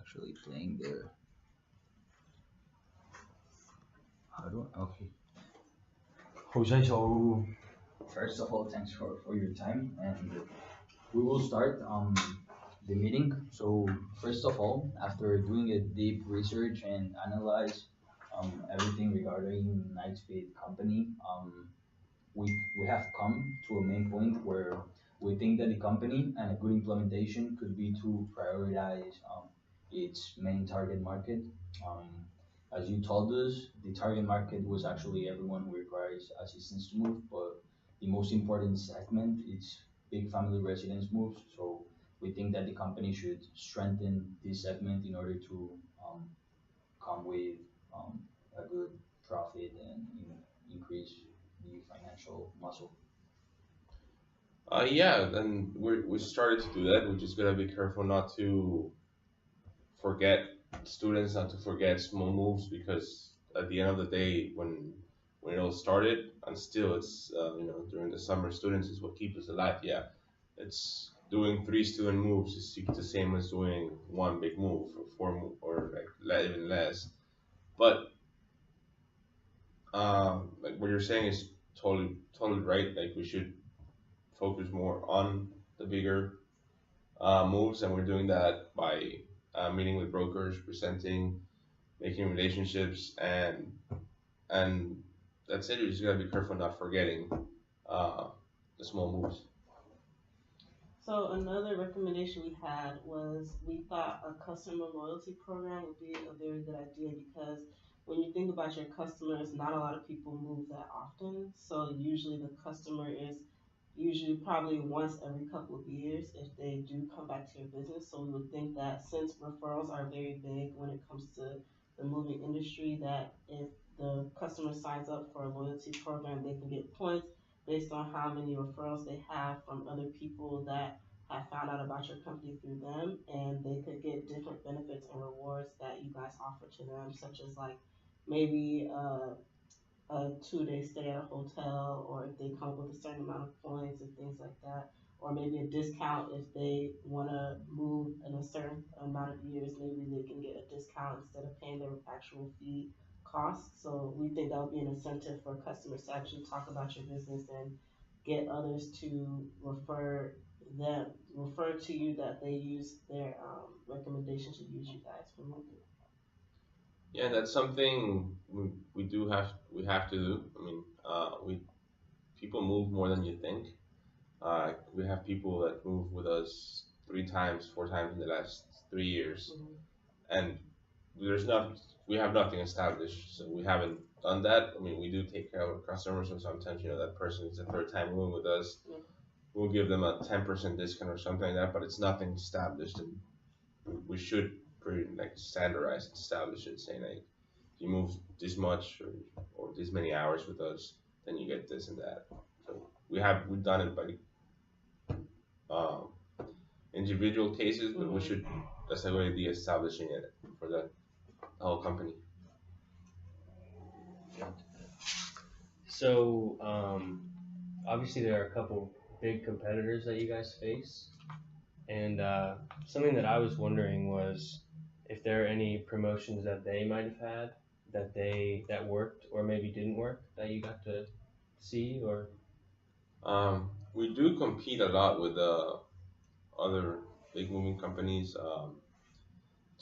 actually playing there. How do I? Okay. Jose, so first of all, thanks for your time, and we will start the meeting. So first of all, after doing a deep research and analyze everything regarding Knightspeed company, we have come to a main point where we think that the company and a good implementation could be to prioritize its main target market. Um, as you told us, the target market was actually everyone who requires assistance to move, but the most important segment is big family residence moves. So we think that the company should strengthen this segment in order to come with a good profit and increase the financial muscle. Yeah, then we started to do that. We just gotta be careful not to forget students, not to forget small moves, because at the end of the day, when it all started, and still it's during the summer, students is what keep us alive. Yeah, it's doing three student moves is the same as doing one big move or or like even less. But like what you're saying is totally right. Like we should focus more on the bigger moves, and we're doing that by meeting with brokers, presenting, making relationships, and that's it. You just gotta be careful not forgetting uh, the small moves. So another recommendation we had was we thought a customer loyalty program would be a very good idea because when you think about your customers, not a lot of people move that often. So usually the customer is usually probably once every couple of years if they do come back to your business. So we would think that since referrals are very big when it comes to the moving industry, that if the customer signs up for a loyalty program, they can get points based on how many referrals they have from other people that have found out about your company through them, and they could get different benefits and rewards that you guys offer to them, such as like maybe a 2 day stay at a hotel, or if they come up with a certain amount of points and things like that, or maybe a discount if they want to move in a certain amount of years, maybe they can get a discount instead of paying their actual fee cost. So we think that would be an incentive for customers to actually talk about your business and get others to them refer to you, that they use their recommendation to use you guys for moving. Yeah, that's something we have to do. I mean, we people move more than you think. We have people that move with us 3 times, 4 times in the last 3 years, Mm-hmm. and there's not we have nothing established, so we haven't done that. I mean, we do take care of our customers, so sometimes that person is the third time moving with us. Yeah. We'll give them a 10% discount or something like that, but it's nothing established, and we should pretty like standardize and establish it, saying like if you move this much or this many hours with us, then you get this and that. So we've done it by um, individual cases, but we Mm-hmm. should that's the way be establishing it for the whole company. So, obviously, there are a couple big competitors that you guys face, and something that I was wondering was if there are any promotions that they might have had that worked or maybe didn't work that you got to see or. We do compete a lot with other big moving companies,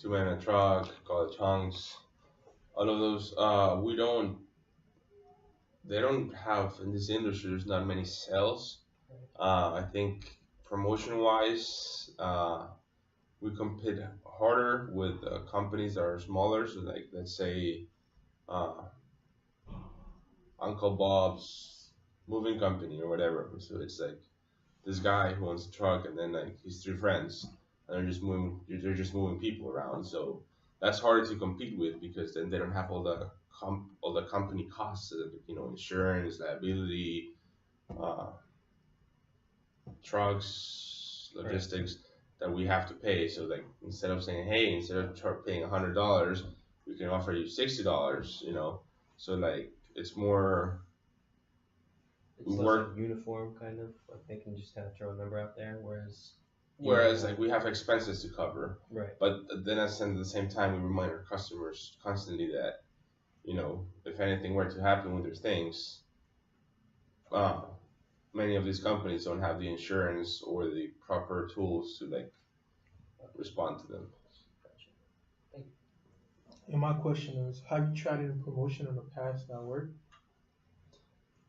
Two Man a Truck, College Hunks, all of those. We don't. They don't have in this industry. There's not many sales. I think promotion wise, we compete harder with companies that are smaller. So like let's say uh, Uncle Bob's moving company or whatever. So it's like this guy who owns a truck and then like his 3 friends and they're just moving people around. So that's harder to compete with because then they don't have all the company costs, insurance, liability, uh, trucks, Right. logistics that we have to pay. So like instead of saying, hey, instead of paying $100, we can offer you $60. So like it's more It's we less like work. uniform kind of like they can just kind of throw a number out there, whereas Whereas like we have expenses to cover, Right. but then at the same time we remind our customers constantly that if anything were to happen with their things, uh, many of these companies don't have the insurance or the proper tools to like respond to them. And my question is, have you tried any promotion in the past that worked?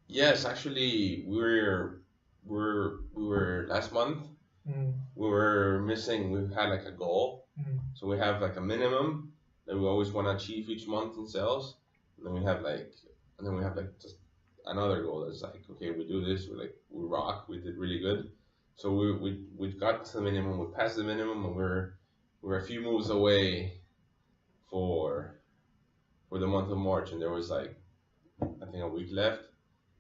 Yes, actually, we were last month. Mm, We were missing. We had like a goal, mm, so we have like a minimum that we always want to achieve each month in sales, and then we have like just another goal that's like, okay, we do this, we rock, we did really good. So we got to the minimum, we passed the minimum, and we're a few moves away for the month of March, and there was like I think a week left.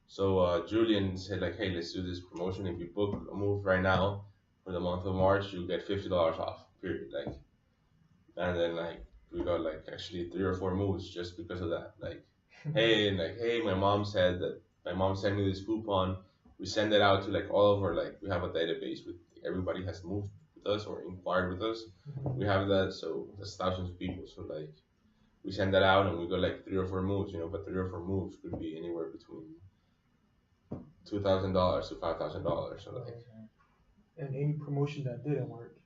So Julian said like, hey, let's do this promotion. If you book a move right now for the month of March, you get $50 off. Period. Like, and then like we got like actually 3 or 4 moves just because of that. Like, hey, my mom sent me this coupon. We send it out to like all of our like we have a database with everybody has moved with us or inquired with us. We have that, so there's thousands of people. So like we send that out and we got like 3 or 4 moves, but 3 or 4 moves could be anywhere between $2,000 to $5,000. So like, and any promotion that didn't work?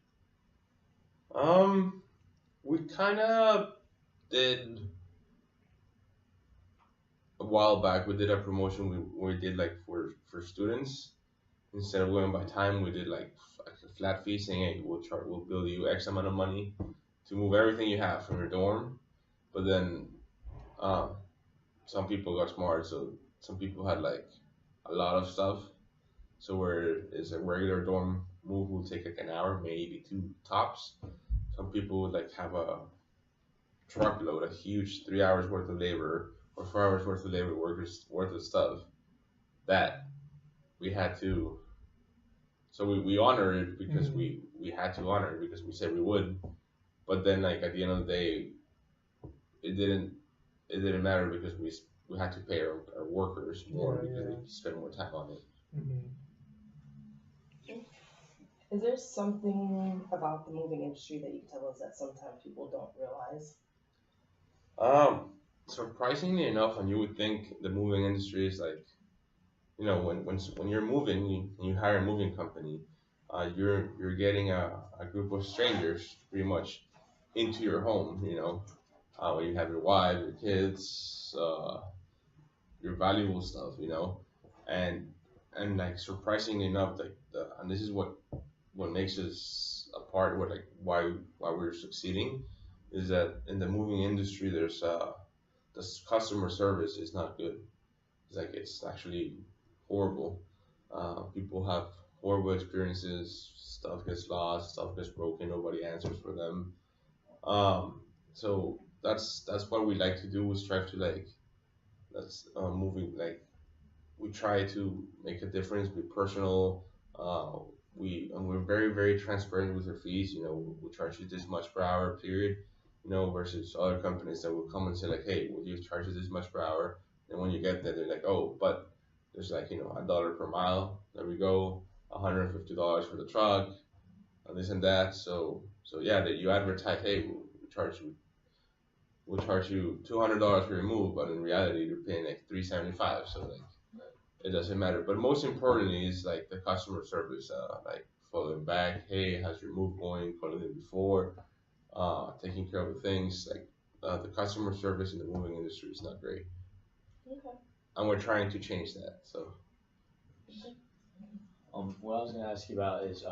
we kind of did a while back. We did a promotion we did like for students. Instead of going by time, we did like a flat fee saying, hey, we'll bill you X amount of money to move everything you have from your dorm. But then some people got smart, so some people had like a lot of stuff. So where it's a regular dorm move will take like an hour, maybe 2 tops. Some people would like have a truckload, a huge 3 hours worth of labor or 4 hours worth of labor workers worth of stuff that we had to. So we honored it because we had to honor it because we said we would. But then like at the end of the day, it didn't matter because we had to pay our workers more because they spend more time on it. Mm-hmm. Is there something about the moving industry that you can tell us that sometimes people don't realize? Surprisingly enough, and you would think the moving industry is like, when you're moving, you hire a moving company, you're getting a group of strangers pretty much into your home, where you have your wife, your kids, your valuable stuff, and like surprisingly enough, like and this is what makes us apart, why we're succeeding, is that in the moving industry, there's this customer service is not good. It's actually horrible. People have horrible experiences. Stuff gets lost. Stuff gets broken. Nobody answers for them. So that's what we like to do. We strive to moving we try to make a difference. Be personal. We're very very transparent with our fees. We charge you this much per hour. Period. Versus other companies that will come and say like, hey, will you charge us this much per hour? And when you get there, they're like, oh, but there's $1 per mile. There we go, $150 for the truck, and this and that. So yeah, that you advertise, hey, we'll charge you $200 for your move, but in reality, you're paying like $375. So it doesn't matter. But most importantly is like the customer service, following back, hey, how's your move going? Calling them before. Taking care of the things the customer service in the moving industry is not great. Okay. And we're trying to change that. So, what I was going to ask you about is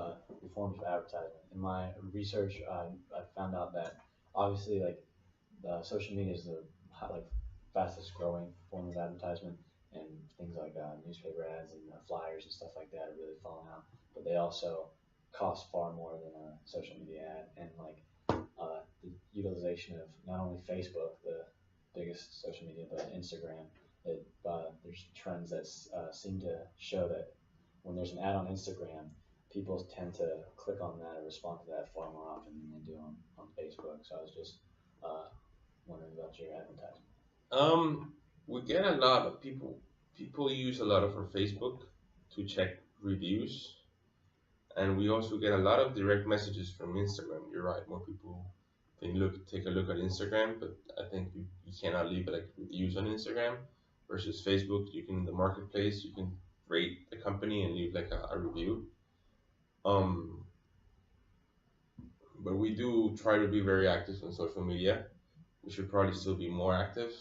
forms of advertisement. In my research, I found out that obviously social media is the fastest growing form of advertisement, and things like newspaper ads and flyers and stuff like that are really falling out. But they also cost far more than a social media ad, and the utilization of not only Facebook, the biggest social media, but Instagram. There's trends that seem to show that when there's an ad on Instagram, people tend to click on that or respond to that far more often than they do on Facebook. So I was just wondering about your advertising. We get a lot of people use a lot of our Facebook to check reviews, And we also get a lot of direct messages from Instagram. You're right, more people take a look at Instagram, but I think you cannot leave like reviews on Instagram versus Facebook. You can in the marketplace you can rate the company and leave like a review. Um, but we do try to be very active on social media. We should probably still be more active.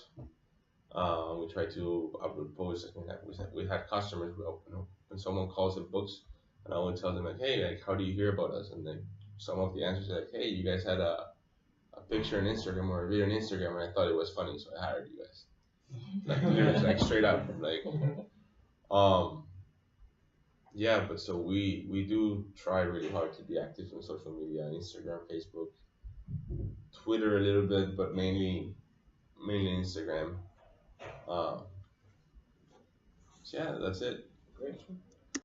We try to upload posts. Like we had customers when someone calls and books, and I would tell them like, hey, like how do you hear about us? And then some of the answers are like, hey, you guys had a picture on Instagram or a video on Instagram, and I thought it was funny, so I hired you guys. Like literally, like straight up, like um yeah. But so we do try really hard to be active on social media, Instagram, Facebook, Twitter a little bit, but mainly Instagram. Um, so yeah, that's it. Great.